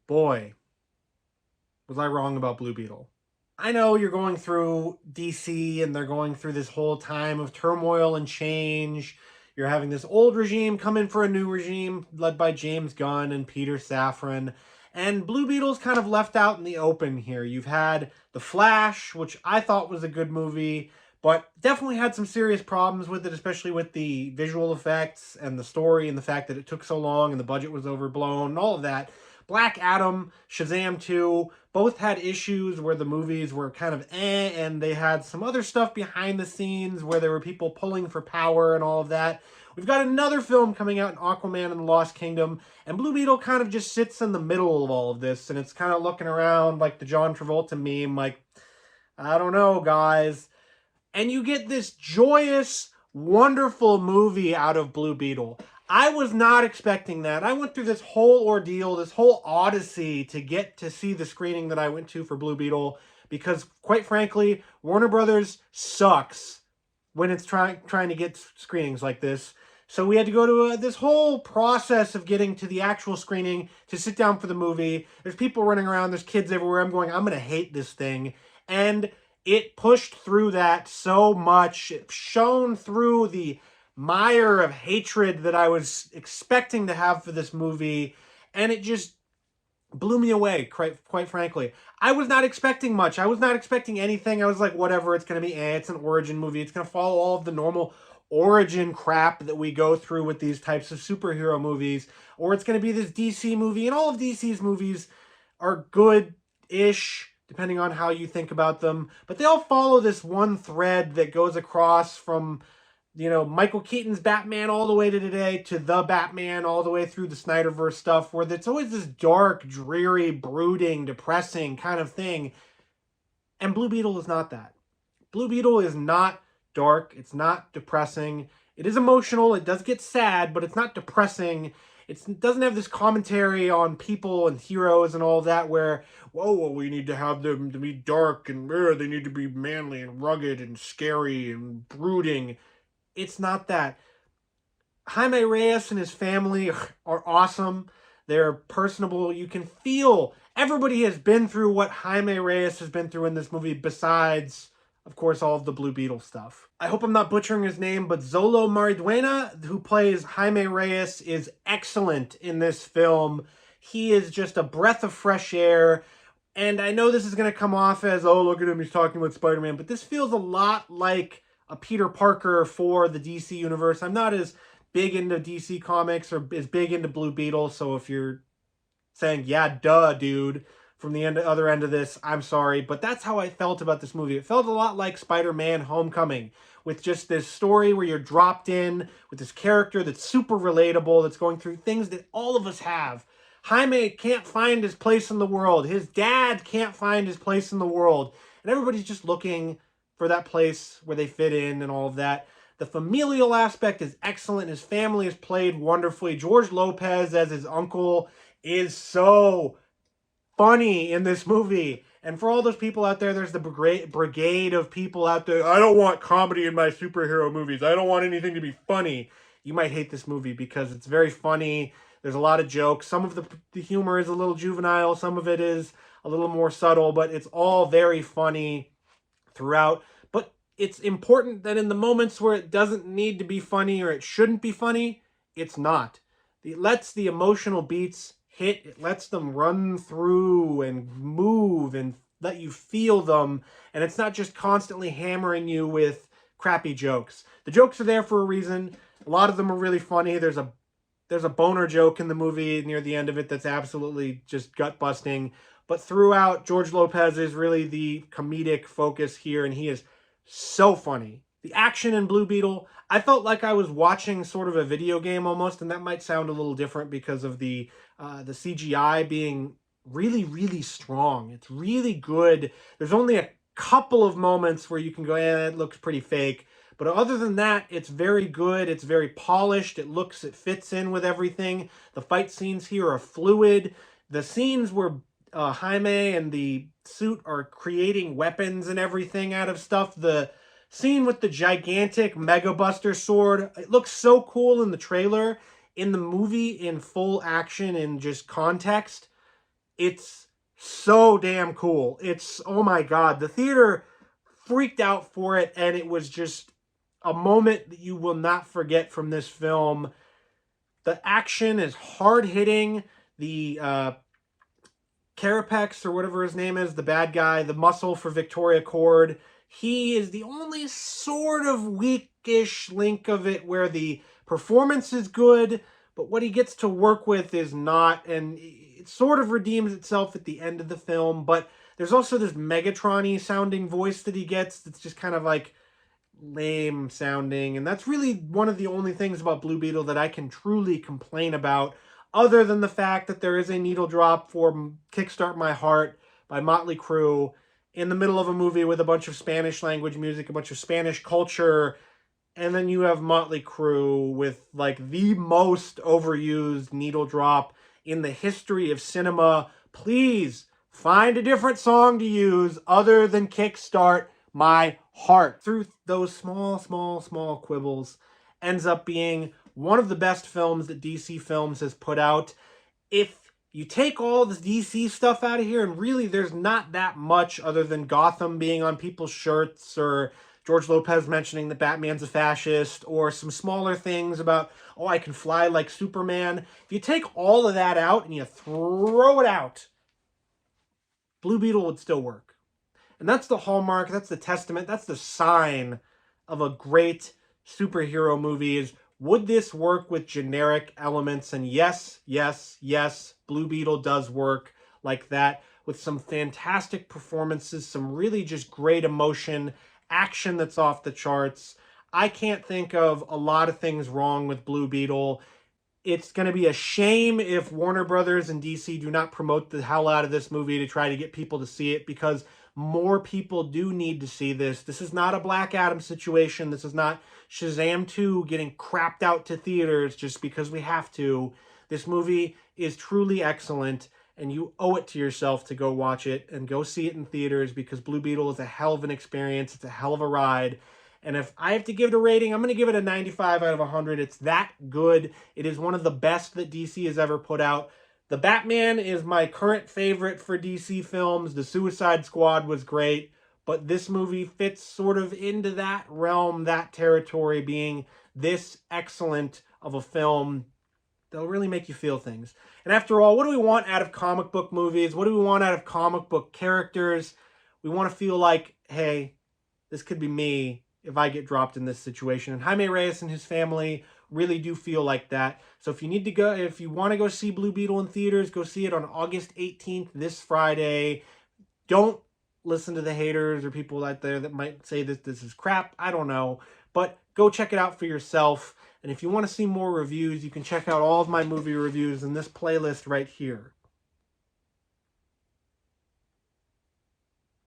Boy, was I wrong about Blue Beetle. I know you're going through DC and they're going through this whole time of turmoil and change. You're having this old regime come in for a new regime led by James Gunn and Peter Safran. And Blue Beetle's kind of left out in the open here. You've had The Flash, which I thought was a good movie, but definitely had some serious problems with it, especially with the visual effects and the story and the fact that it took so long and the budget was overblown and all of that. Black Adam, Shazam 2, both had issues where the movies were kind of and they had some other stuff behind the scenes where there were people pulling for power and all of that. We've got another film coming out in Aquaman and the Lost Kingdom, and Blue Beetle kind of just sits in the middle of all of this, and it's kind of looking around like the John Travolta meme, like, I don't know, guys. And you get this joyous, wonderful movie out of Blue Beetle. I was not expecting that. I went through this whole ordeal, this whole odyssey to get to see the screening that I went to for Blue Beetle because, quite frankly, Warner Brothers sucks when it's trying to get screenings like this. So we had to go to this whole process of getting to the actual screening to sit down for the movie. There's people running around. There's kids everywhere. I'm going, I'm going to hate this thing. And it pushed through that so much. It shone through the mire of hatred that I was expecting to have for this movie, and it just blew me away, quite frankly. I was not expecting much. I was not expecting anything. I was like, whatever, it's going to be, it's an origin movie. It's going to follow all of the normal origin crap that we go through with these types of superhero movies, or it's going to be this DC movie, and all of DC's movies are good-ish, depending on how you think about them, but they all follow this one thread that goes across from, Michael Keaton's Batman all the way to today to the Batman all the way through the Snyderverse stuff, where it's always this dark, dreary, brooding, depressing kind of thing. And Blue Beetle is not that. Blue Beetle is not dark. It's not depressing. It is emotional. It does get sad, but it's not depressing. It doesn't have this commentary on people and heroes and all that where, whoa, well, we need to have them to be dark and they need to be manly and rugged and scary and brooding. It's not that. Jaime Reyes and his family are awesome. They're personable. You can feel everybody has been through what Jaime Reyes has been through in this movie besides, of course, all of the Blue Beetle stuff. I hope I'm not butchering his name, but Zolo Mariduena, who plays Jaime Reyes, is excellent in this film. He is just a breath of fresh air. And I know this is going to come off as, oh, look at him, he's talking about Spider-Man, but this feels a lot like a Peter Parker for the DC universe. I'm not as big into DC comics or as big into Blue Beetle, so if you're saying, yeah, duh, dude, from the other end of this, I'm sorry, but that's how I felt about this movie. It felt a lot like Spider-Man Homecoming, with just this story where you're dropped in with this character that's super relatable, that's going through things that all of us have. Jaime can't find his place in the world. His dad can't find his place in the world. And everybody's just looking for that place where they fit in and all of that. The familial aspect is excellent. His family is played wonderfully. George Lopez as his uncle is so funny in this movie. And for all those people out there, there's the brigade of people out there. I don't want comedy in my superhero movies. I don't want anything to be funny. You might hate this movie because it's very funny. There's a lot of jokes. Some of the humor is a little juvenile. Some of it is a little more subtle, but it's all very funny throughout. But it's important that in the moments where it doesn't need to be funny or it shouldn't be funny, it's not. It lets the emotional beats hit. It lets them run through and move and let you feel them. And it's not just constantly hammering you with crappy jokes. The jokes are there for a reason. A lot of them are really funny. There's a boner joke in the movie near the end of it that's absolutely just gut-busting. But throughout, George Lopez is really the comedic focus here, and he is so funny. The action in Blue Beetle, I felt like I was watching sort of a video game almost, and that might sound a little different because of the CGI being really, really strong. It's really good. There's only a couple of moments where you can go, it looks pretty fake. But other than that, it's very good. It's very polished. It fits in with everything. The fight scenes here are fluid. The scenes where Jaime and the suit are creating weapons and everything out of stuff. The scene with the gigantic Mega Buster sword, it looks so cool in the trailer. In the movie, in full action and just context, It's so damn cool. It's, oh my God, the theater freaked out for it, and it was just a moment that you will not forget from this film. The action is hard hitting. The Carapex, or whatever his name is, the bad guy, the muscle for Victoria Cord, he is the only sort of weakish link of it where the performance is good, but what he gets to work with is not, and it sort of redeems itself at the end of the film. But there's also this Megatron-y sounding voice that he gets that's just kind of like lame sounding, and that's really one of the only things about Blue Beetle that I can truly complain about, other than the fact that there is a needle drop for Kickstart My Heart by Motley Crue in the middle of a movie with a bunch of Spanish language music, a bunch of Spanish culture, and then you have Motley Crue with like the most overused needle drop in the history of cinema. Please find a different song to use other than Kickstart My Heart. Through those small quibbles, ends up being one of the best films that DC Films has put out. If you take all the DC stuff out of here, and really there's not that much other than Gotham being on people's shirts, or George Lopez mentioning that Batman's a fascist, or some smaller things about, oh, I can fly like Superman. If you take all of that out and you throw it out, Blue Beetle would still work. And that's the hallmark, that's the testament, that's the sign of a great superhero movie is, would this work with generic elements? And yes, Blue Beetle does work like that, with some fantastic performances, some really just great emotion, action that's off the charts. I can't think of a lot of things wrong with Blue Beetle. It's going to be a shame if Warner Brothers and DC do not promote the hell out of this movie to try to get people to see it, because more people do need to see this. This is not a Black Adam situation. This is not Shazam 2 getting crapped out to theaters just because we have to. This movie is truly excellent, and you owe it to yourself to go watch it and go see it in theaters, because Blue Beetle is a hell of an experience. It's a hell of a ride. And if I have to give it a rating, I'm going to give it a 95 out of 100. It's that good. It is one of the best that DC has ever put out. The Batman is my current favorite for DC films. The Suicide Squad was great. But this movie fits sort of into that realm, that territory, being this excellent of a film. They'll really make you feel things. And after all, what do we want out of comic book movies? What do we want out of comic book characters? We want to feel like, hey, this could be me if I get dropped in this situation. And Jaime Reyes and his family really do feel like that. So if you want to go see Blue Beetle in theaters, go see it on August 18th, this Friday. Don't listen to the haters or people out there that might say that this is crap. I don't know. But go check it out for yourself. And if you want to see more reviews, you can check out all of my movie reviews in this playlist right here.